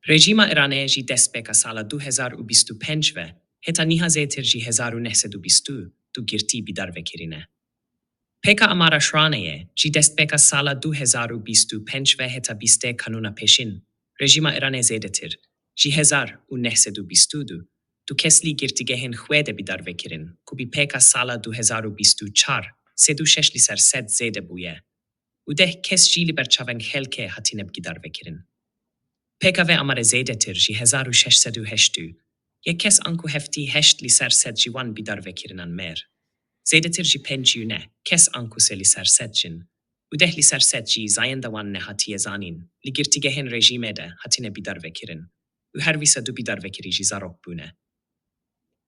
Režima Irane ji destpeka sala 2025 heta nihazetir ji 1920 tu girti bidarvekirine. Peka amara shraneye ji destpeka sala 2025 heta biste kanuna peshin. Rejima Irane zedetir ji 1922 tu kesli girtigehen khwede bidarvekirin kubi peka sala 2024 sedu sheshli ser sed zede buye. Udeh kes jili berchaven helke hatineb gidarvekirin. PKV amare zedetir ji 1608 ye kes anku hefti heştli ser sed jiwan bidarvekirinan mer. Zedetir ji pençiyune kes anku seli ser sedjin. Udehli ser sedji zayendawan ne hatiye zanin ligirtigehen rejimede hatine bidarvekirin. U hervisa du bidarvekiri ji zarok bune.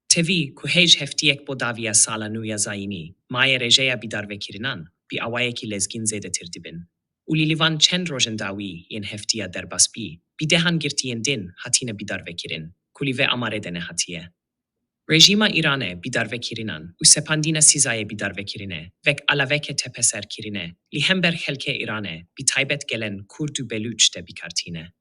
Tevi ku hej heftiyek bodavia sala nuya zaini maye rejeya bidarvekirinan bi awayeki lezgin zedetir dibin. Ulilivan çend rojen dawi yen heftiya derbaspi, bidehan girtiyen din hatine bidarvekirin, kulive amaredene hatiye. Rejima İran'e bidarvekirinan, u sepandina sizaye bidarvekirine, vek alaveke tepeser kirine, li hember helke İran'e, bi taybet gelen Kurdu Belüç'te bikartine.